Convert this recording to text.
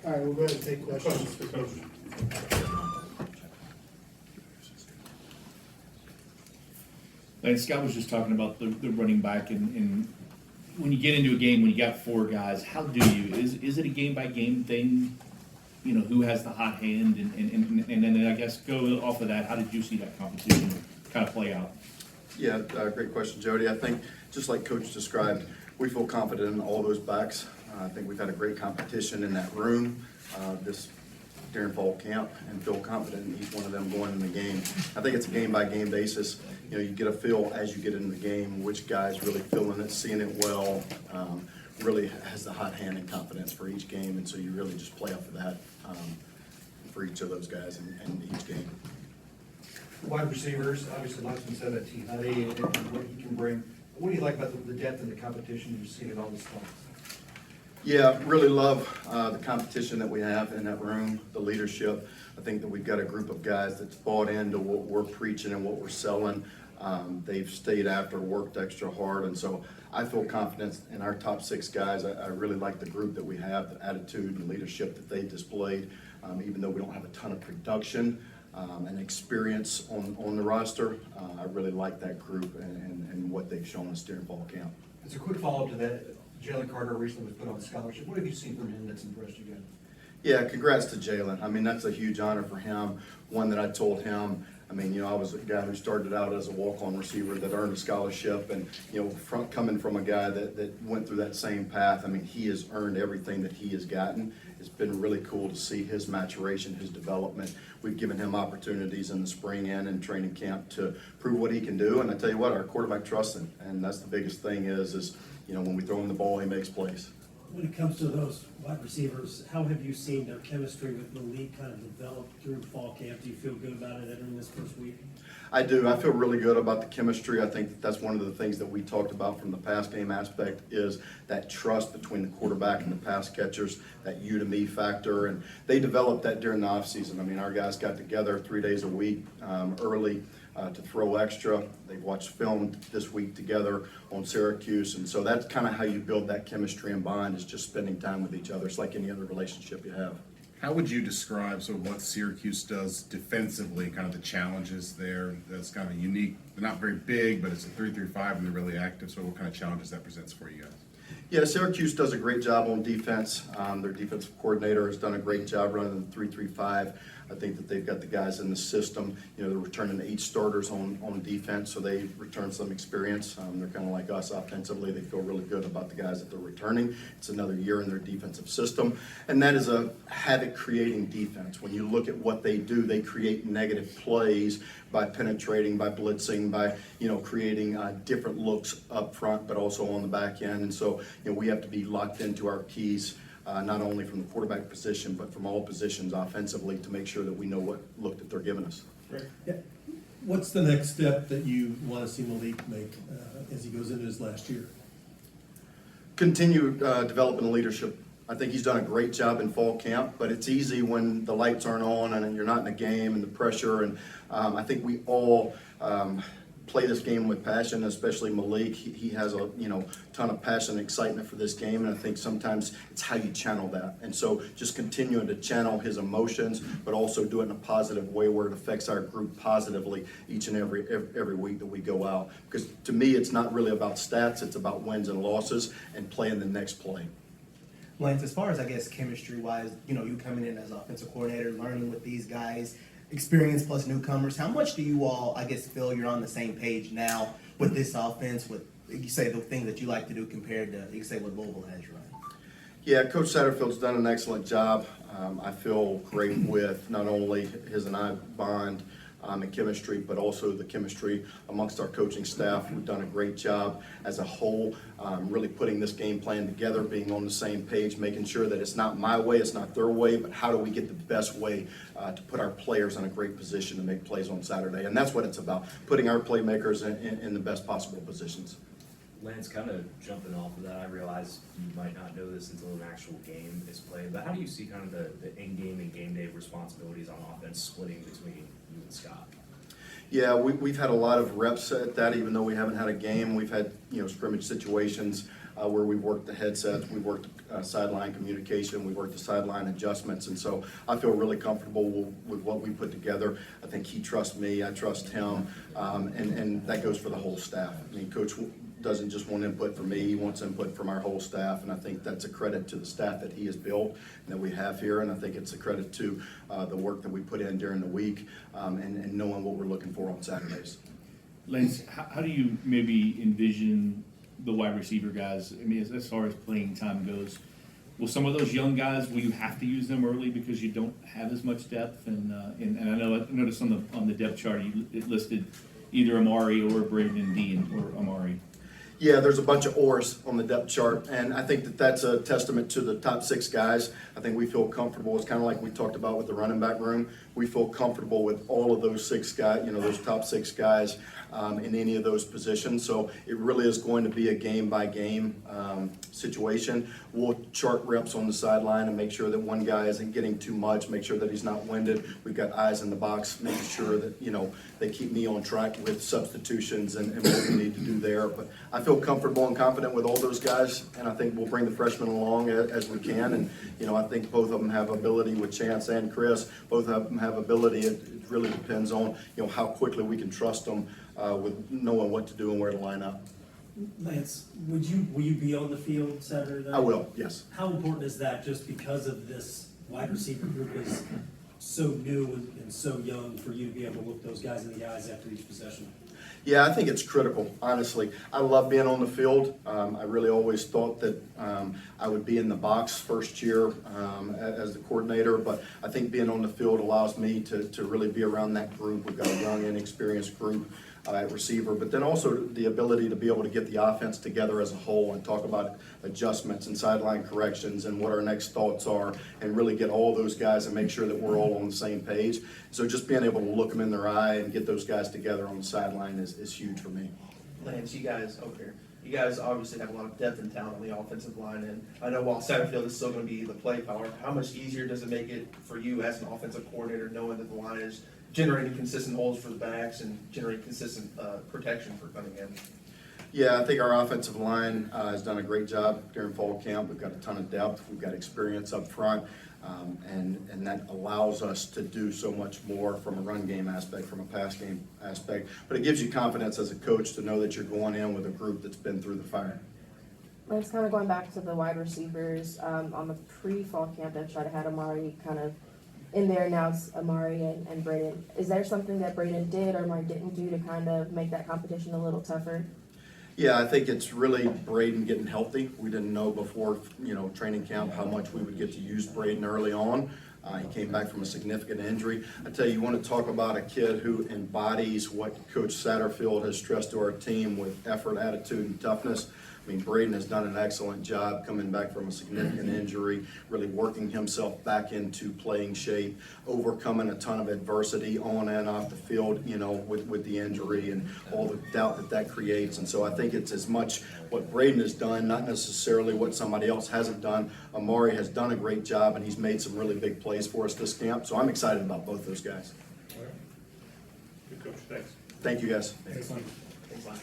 All right, we'll go ahead and take questions. For Coach. Like Scott was just talking about the running back, and when you get into a game, when you got four guys, how do you, is it a game by game thing? You know, who has the hot hand, and then I guess go off of that, how did you see that competition kind of play out? Yeah, great question, Jody. I think, just like Coach described, we feel confident in all those backs. I think we've had a great competition in that room during fall camp, and feel confident in each one of them going in the game. I think it's a game-by-game basis. You know, you get a feel as you get into the game, which guy's really feeling it, seeing it well, really has the hot hand and confidence for each game, and so you really just play off of that for each of those guys in each game. Wide receivers, obviously, Lance said that T. Honey and what he can bring. What do you like about the depth and the competition you've seen in all this time? Yeah, really love the competition that we have in that room, the leadership. I think that we've got a group of guys that's bought into what we're preaching and what we're selling. They've stayed after, worked extra hard, and so I feel confident in our top six guys. I really like the group that we have, the attitude and leadership that they displayed, even though we don't have a ton of production and experience on the roster. I really like that group and what they've shown us during fall camp. As a quick follow-up to that, Jalen Carter recently was put on scholarship. What have you seen from him that's impressed you guys? Yeah, congrats to Jalen. I mean, that's a huge honor for him. One that I told him, I mean, you know, I was a guy who started out as a walk-on receiver that earned a scholarship, and, you know, coming from a guy that went through that same path, I mean, he has earned everything that he has gotten. It's been really cool to see his maturation, his development. We've given him opportunities in the spring and in training camp to prove what he can do, and I tell you what, our quarterback trusts him, and that's the biggest thing is, you know, when we throw him the ball, he makes plays. When it comes to those wide receivers, how have you seen their chemistry with Malik kind of develop through fall camp? Do you feel good about it entering this first week? I do. I feel really good about the chemistry. I think that's one of the things that we talked about from the pass game aspect is that trust between the quarterback and the pass catchers, that you to me factor. And they developed that during the offseason. I mean, our guys got together 3 days a week early to throw extra. They've watched film this week together on Syracuse. And so that's kind of how you build that chemistry and bond, is just spending time with each other. It's like any other relationship you have. How would you describe sort of what Syracuse does defensively, kind of the challenges there? That's kind of a unique, they're not very big, but it's a 3-3-5 and they're really active. So what kind of challenges that presents for you guys? Yeah, Syracuse does a great job on defense. Their defensive coordinator has done a great job running the 3-3-5. I think that they've got the guys in the system. You know, they're returning 8 starters on defense, so they return some experience. They're kind of like us offensively. They feel really good about the guys that they're returning. It's another year in their defensive system, and that is a havoc-creating defense. When you look at what they do, they create negative plays by penetrating, by blitzing, by, you know, creating different looks up front, but also on the back end. And so, you know, we have to be locked into our keys. Not only from the quarterback position, but from all positions offensively, to make sure that we know what look that they're giving us. Yeah. What's the next step that you want to see Malik make as he goes into his last year? Continue developing leadership. I think he's done a great job in fall camp, but it's easy when the lights aren't on and you're not in a game and the pressure. And I think we all play this game with passion, especially Malik. He has a ton of passion and excitement for this game, and I think sometimes it's how you channel that. And so just continuing to channel his emotions, but also do it in a positive way where it affects our group positively each and every week that we go out. Because to me, it's not really about stats, it's about wins and losses and playing the next play. Lance, as far as, I guess, chemistry-wise, you know, you coming in as offensive coordinator, learning with these guys, experience plus newcomers, how much do you all, I guess, feel you're on the same page now with this offense, with, you say, the things that you like to do compared to, you say, what Louisville has run? Yeah, Coach Satterfield's done an excellent job. I feel great with not only his and I bond and chemistry, but also the chemistry amongst our coaching staff. We've done a great job as a whole, really putting this game plan together, being on the same page, making sure that it's not my way, it's not their way, but how do we get the best way to put our players in a great position to make plays on Saturday. And that's what it's about, putting our playmakers in the best possible positions. Lance, kind of jumping off of that, I realize you might not know this until an actual game is played, but how do you see kind of the in-game and game day responsibilities on offense splitting between you and Scott? Yeah, we've had a lot of reps at that, even though we haven't had a game. We've had, scrimmage situations where we've worked the headsets, we've worked sideline communication, we've worked the sideline adjustments, and so I feel really comfortable with what we put together. I think he trusts me, I trust him, and that goes for the whole staff. I mean, Coach doesn't just want input from me, he wants input from our whole staff, and I think that's a credit to the staff that he has built and that we have here, and I think it's a credit to the work that we put in during the week, and knowing what we're looking for on Saturdays. Lance, how do you maybe envision the wide receiver guys? I mean, as far as playing time goes, will some of those young guys, will you have to use them early because you don't have as much depth? And I noticed on the depth chart it listed either Amari or Braden Dean or Amari. Yeah, there's a bunch of oars on the depth chart, and I think that that's a testament to the top 6 guys. I think we feel comfortable. It's kind of like we talked about with the running back room. We feel comfortable with all of those 6 guys, those top 6 guys in any of those positions. So it really is going to be a game-by-game situation. We'll chart reps on the sideline and make sure that one guy isn't getting too much, make sure that he's not winded. We've got eyes in the box, making sure that, they keep me on track with substitutions and what we need to do there. But I feel comfortable and confident with all those guys, and I think we'll bring the freshmen along as we can. And, I think both of them have ability with Chance and Chris. Both of them have ability. It really depends on, how quickly we can trust them with knowing what to do and where to line up. Lance, will you be on the field Saturday night? I will, yes. How important is that just because of this wide receiver group is so new and so young for you to be able to look those guys in the eyes after each possession? Yeah, I think it's critical, honestly. I love being on the field. I really always thought that I would be in the box first year as the coordinator, but I think being on the field allows me to really be around that group. We've got a young, inexperienced group at receiver, but then also the ability to be able to get the offense together as a whole and talk about adjustments and sideline corrections and what our next thoughts are, and really get all those guys and make sure that we're all on the same page. So just being able to look them in their eye and get those guys together on the sideline is huge for me. Lance, you guys obviously have a lot of depth and talent on the offensive line, and I know while Satterfield is still going to be the play power, how much easier does it make it for you as an offensive coordinator knowing that the line is generating consistent holes for the backs and generating consistent protection for Cunningham? Yeah, I think our offensive line has done a great job during fall camp. We've got a ton of depth. We've got experience up front, and that allows us to do so much more from a run game aspect, from a pass game aspect. But it gives you confidence as a coach to know that you're going in with a group that's been through the fire. It's kind of going back to the wide receivers. On the pre-fall camp, I tried to have Amari kind of in there. Now it's Amari and Braden. Is there something that Braden did or Amari didn't do to kind of make that competition a little tougher? Yeah, I think it's really Braden getting healthy. We didn't know before, training camp how much we would get to use Braden early on. He came back from a significant injury. I tell you, you want to talk about a kid who embodies what Coach Satterfield has stressed to our team with effort, attitude, and toughness. I mean, Braden has done an excellent job coming back from a significant injury, really working himself back into playing shape, overcoming a ton of adversity on and off the field, with the injury and all the doubt that creates. And so I think it's as much what Braden has done, not necessarily what somebody else hasn't done. Amari has done a great job, and he's made some really big plays for us this camp. So I'm excited about both those guys. Good coach, thanks. Thank you, guys. Excellent. Thanks, Lance.